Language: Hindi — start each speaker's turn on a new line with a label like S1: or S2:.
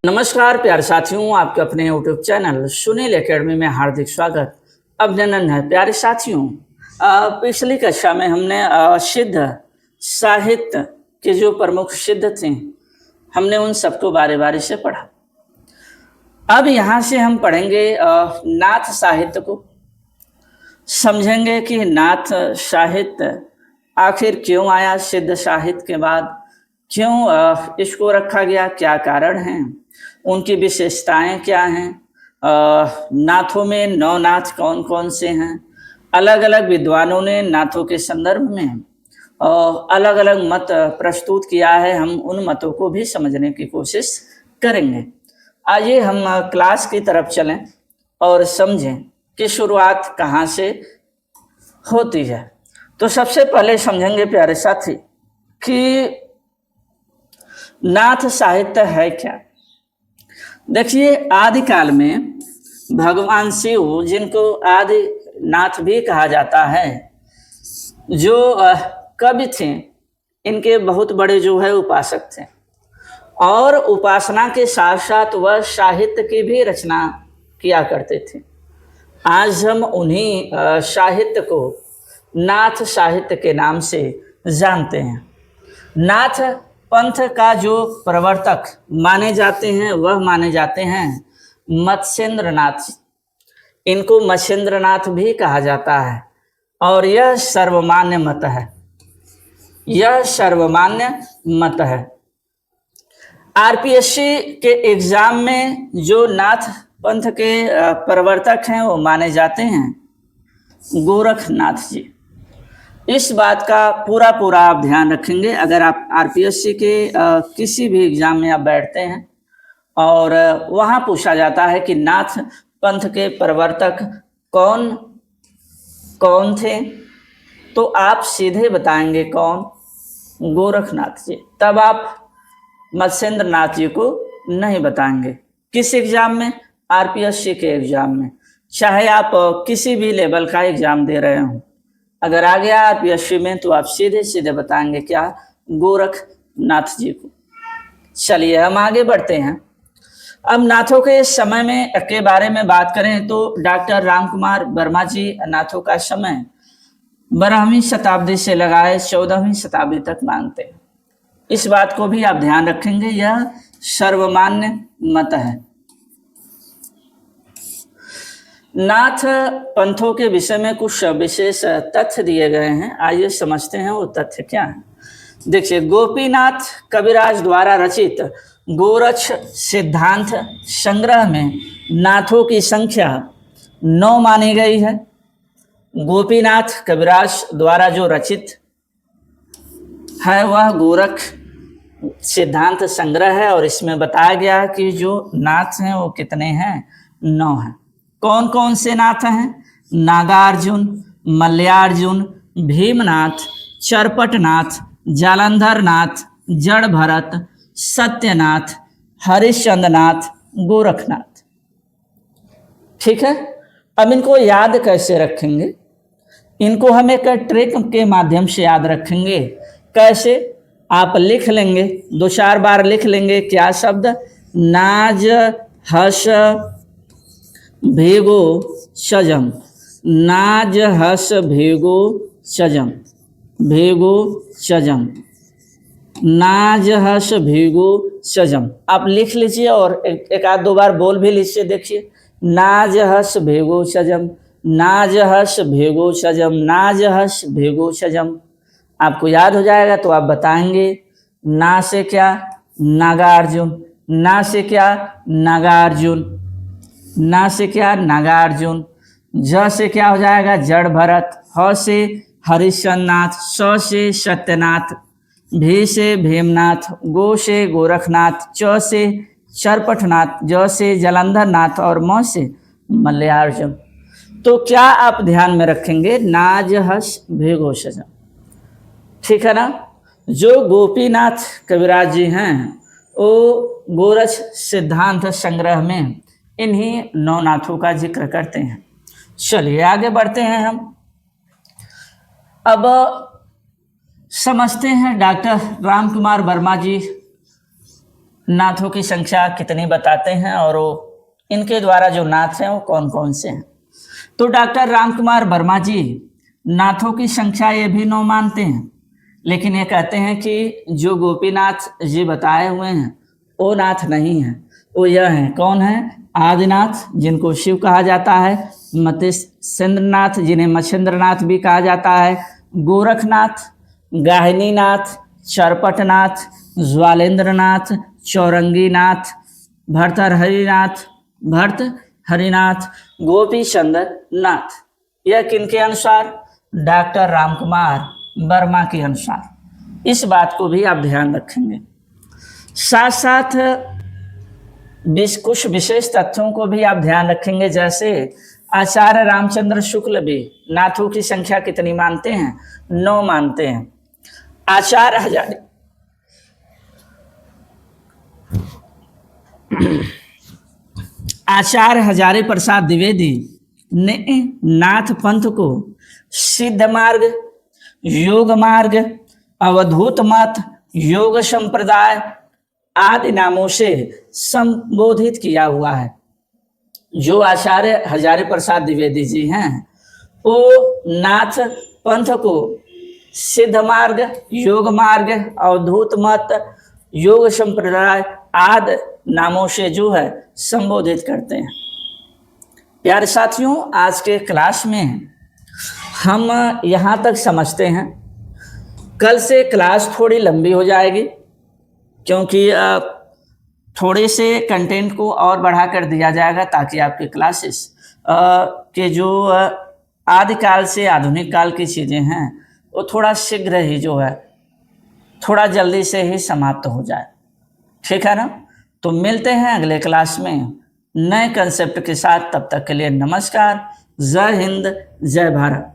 S1: नमस्कार प्यारे साथियों, आपके अपने यूट्यूब चैनल सुनील एकेडमी में हार्दिक स्वागत अभिनंदन है। प्यारे साथियों, पिछली कक्षा में हमने सिद्ध साहित्य के जो प्रमुख सिद्ध थे हमने उन सबको बारे बारे से पढ़ा। अब यहाँ से हम पढ़ेंगे नाथ साहित्य को, समझेंगे कि नाथ साहित्य आखिर क्यों आया, सिद्ध साहित्य के बाद क्यों इसको रखा गया, क्या कारण हैं, उनकी विशेषताएं क्या हैं, नाथों में 9 नाथ कौन कौन से हैं। अलग अलग विद्वानों ने नाथों के संदर्भ में अलग अलग मत प्रस्तुत किया है। हम उन मतों को भी समझने की कोशिश करेंगे। आइए हम क्लास की तरफ चलें और समझें कि शुरुआत कहाँ से होती है। तो सबसे पहले समझेंगे प्यारे साथी कि नाथ साहित्य है क्या। देखिए, आदिकाल में भगवान शिव, जिनको आदि नाथ भी कहा जाता है, जो कवि थे, इनके बहुत बड़े जो है उपासक थे और उपासना के साथ साथ वह साहित्य की भी रचना किया करते थे। आज हम उन्हीं साहित्य को नाथ साहित्य के नाम से जानते हैं। नाथ पंथ का जो प्रवर्तक माने जाते हैं वह माने जाते हैं मत्स्येंद्रनाथ। इनको मत्स्येंद्रनाथ भी कहा जाता है और यह सर्वमान्य मत है। यह सर्वमान्य मत है। आरपीएससी के एग्जाम में जो नाथ पंथ के प्रवर्तक हैं वो माने जाते हैं गोरखनाथ जी। इस बात का पूरा आप ध्यान रखेंगे। अगर आप आरपीएससी के किसी भी एग्जाम में आप बैठते हैं और वहाँ पूछा जाता है कि नाथ पंथ के प्रवर्तक कौन कौन थे, तो आप सीधे बताएंगे कौन, गोरखनाथ जी। तब आप मत्स्येंद्रनाथ जी को नहीं बताएंगे। किस एग्जाम में? आरपीएससी के एग्जाम में। चाहे आप किसी भी लेवल का एग्जाम दे रहे हों, अगर आ गया आरपीएससी में तो आप सीधे सीधे बताएंगे क्या, गोरखनाथ जी को। चलिए हम आगे बढ़ते हैं। अब नाथों के समय में के बारे में बात करें तो डॉक्टर रामकुमार वर्मा जी नाथों का समय 12वीं शताब्दी से लगाए 14वीं शताब्दी तक मानते हैं। इस बात को भी आप ध्यान रखेंगे, यह सर्वमान्य मत है। नाथ पंथों के विषय में कुछ विशेष तथ्य दिए गए हैं। आइए समझते हैं वो तथ्य क्या है। देखिए, गोपीनाथ कविराज द्वारा रचित गोरक्ष सिद्धांत संग्रह में नाथों की संख्या 9 मानी गई है। गोपीनाथ कविराज द्वारा जो रचित है वह गोरक्ष सिद्धांत संग्रह है और इसमें बताया गया है कि जो नाथ हैं वो कितने हैं, 9 हैं। कौन कौन से नाथ हैं? नागार्जुन, मल्यार्जुन, भीमनाथ, चरपटनाथ, जालंधरनाथ, जड़ भरत, सत्यनाथ, हरिश्चंद्रनाथ, गोरखनाथ। ठीक है। अब इनको याद कैसे रखेंगे? इनको हम एक ट्रिक के माध्यम से याद रखेंगे। कैसे? आप लिख लेंगे, 2-4 बार लिख लेंगे। क्या शब्द? नाज हस भेगो सजम, नाज हस भेगो सजम, भेगो सजम, नाज हस भेगो सजम। आप लिख लीजिए और एक आध 2 बार बोल भी लीजिए। देखिए, नाज हस भेगो सजम, नाज हस भेगो सजम, नाज हस भेगो सजम। आपको याद हो जाएगा तो आप बताएंगे। ना से क्या? नागार्जुन। ना से क्या? नागार्जुन। ना से क्या? नागार्जुन। ज से क्या हो जाएगा? जड़ भरत। ह से हरिश्चंद्रनाथ, स से सत्यनाथ, भी से भीमनाथ, गो से गोरखनाथ, च से चरपटनाथ, ज से जालंधरनाथ और म से मल्यार्जुन। तो क्या आप ध्यान में रखेंगे? नाज हस भेगो सजम। ठीक है ना। जो गोपीनाथ कविराज जी हैं वो गोरक्ष सिद्धांत संग्रह में इन्हीं 9 नाथों का जिक्र करते हैं। चलिए आगे बढ़ते हैं हम। अब समझते हैं डॉक्टर रामकुमार वर्मा जी नाथों की संख्या कितनी बताते हैं और वो इनके द्वारा जो नाथ हैं वो कौन कौन से हैं। तो डॉक्टर रामकुमार वर्मा जी नाथों की संख्या ये भी 9 मानते हैं, लेकिन ये कहते हैं कि जो गोपीनाथ जी बताए हुए हैं वो नाथ नहीं है, वो यह हैं, कौन है? आदिनाथ जिनको शिव कहा जाता है, मत्स्येंद्रनाथ जिन्हें मच्छेंद्रनाथ भी कहा जाता है, गोरखनाथ, गाहिनीनाथ, चरपटनाथ, ज्वालेंद्रनाथ, चौरंगीनाथ, भर्तहरिनाथ, गोपी चंद्र नाथ। यह किनके अनुसार? डॉक्टर रामकुमार वर्मा के अनुसार। इस बात को भी आप ध्यान रखेंगे। साथ साथ कुछ विशेष तथ्यों को भी आप ध्यान रखेंगे, जैसे आचार्य रामचंद्र शुक्ल भी नाथों की संख्या कितनी मानते हैं? 9 मानते हैं। आचार्य हजारे प्रसाद द्विवेदी ने नाथ पंथ को सिद्ध मार्ग, योग मार्ग, अवधूत मत, योग संप्रदाय आदि नामों से संबोधित किया हुआ है। जो आचार्य हजारे प्रसाद द्विवेदी जी हैं वो नाथ पंथ को सिद्ध मार्ग, योग मार्ग, अवधूत मत, योग संप्रदाय आदि नामों से जो है संबोधित करते हैं। प्यारे साथियों, आज के क्लास में हम यहाँ तक समझते हैं। कल से क्लास थोड़ी लंबी हो जाएगी, क्योंकि थोड़े से कंटेंट को और बढ़ा कर दिया जाएगा ताकि आपके क्लासेस के जो आदिकाल से आधुनिक काल की चीज़ें हैं वो थोड़ा शीघ्र ही जो है थोड़ा जल्दी से ही समाप्त हो जाए। ठीक है ना? तो मिलते हैं अगले क्लास में नए कंसेप्ट के साथ। तब तक के लिए नमस्कार। जय हिंद, जय भारत।